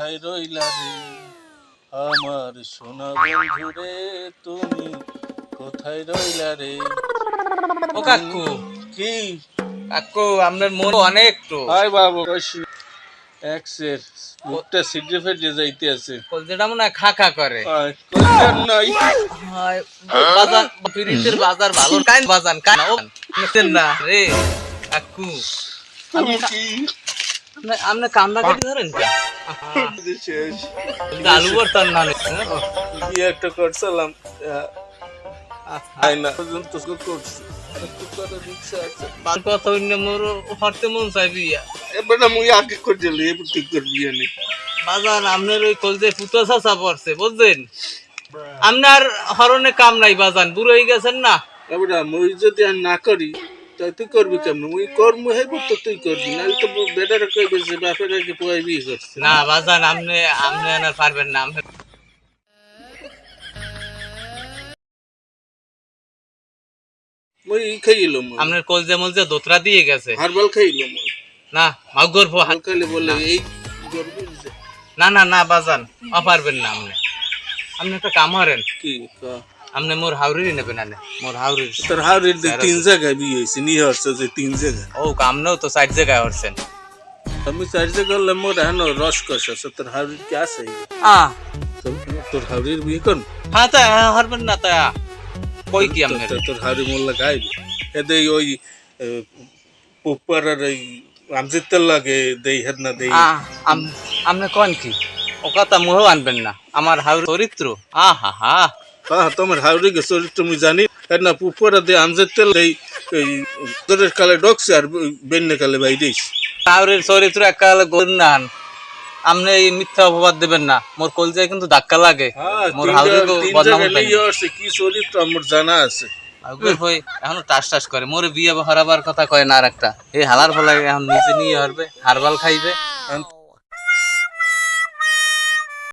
কোথায় রইলা রে আমার সোনা বন্ধু রে তুমি কোথায় রইলা রে। ও কাকু, কি কাকু আপনার মন অনেক তো। হাই বাবু কইছি এক্সের মুখটা সিডে ফেটে যাইতে আছে। কলজেটা মনে হয় খা খা করে। কইতার নাই হায়, বাজার ফিরিতের বাজার ভালো কাইন বাজান কাইন ও নেন না রে কাকু। তুমি কি আপনি কান্দা কেটে ধরেন শেষ আলু ভর্তার না বিয়ে একটা করছিলাম আই না পর্যন্ত করছি একটু করে দিচ্ছে আছে কথা অন্য মোর হরতে মন চাইবি এবারে মুই আগে করে দিলি এবার ঠিক করবি নি বাজান আপনার ওই কলজে ফুটো চাচা পড়ছে বুঝছেন। আপনার হরণে কাম নাই বাজান, বুড়ো হয়ে গেছেন না। এবারে মুই যদি আর না করি তাই তুই করবি কেমন? মুই কর্ম হেব তো তুই করবি না তো বেটারে কইবে যে বাপের আগে পোয়াই বিয়ে করছে না বাজান, আপনি আপনি না পারবেন না। মুই খাইলো মুই আপনার কলজে মলজে দোতরা দিয়ে গেছে। হারবাল খাইলো মুই না মাউ গর্ভ হালকালে বলে এই গর্ব যে না না না বাজান পারবেন না। আপনি আপনি একটা কাম করেন, কি আপনি মোর হাওড়ি নেবেন আনে মোর হাওড়ি। তোর হাওড়ির তিন জায়গায় বিয়ে হয়েছে নিয়ে আসছে যে তিন জায়গায়। ও কাম নাও তো 60 জায়গায় হরছেন। আমি চার জায়গায় করলে মোর এখন রস কষ আছে। তোর হাওড়ির কি আছে? তোর হাওড়ির বিয়ে কর হ্যাঁ তা হরবেন না তা কই কি আপনি তোর হাওড়ি মোল্লা গাইব এদে ওই পুপারার ওই আমজিতের লাগে দেই হেদ না দেই। আপনি কোন কি ও কথা মুহেও আনবেন না। আমার হাওড়ি চরিত্র আহা হা হ্যাঁ তোমার হাওড়িকে চরিত্র মুই জানি না। পুপারা দে আমজিতের দেই এই তোরের কালে ডকছে আর বেন্নে কালে বাইরেই হাওড়ির চরিত্র একাল গন্নান। আপনি এই মিথ্যা অপবাদ দেবেন না, মোর কলজায় কিন্তু ধাক্কা লাগে। মোর হাওড়ি বদনাম কি চরিত্র আমার জানা আছে। এখনো টাস টাস করে মোরে বিয়ে হারাবার কথা কয় না। আর একটা এই হালার ফলে এখন নিজে নিয়ে হারবে, হারবাল খাইবে।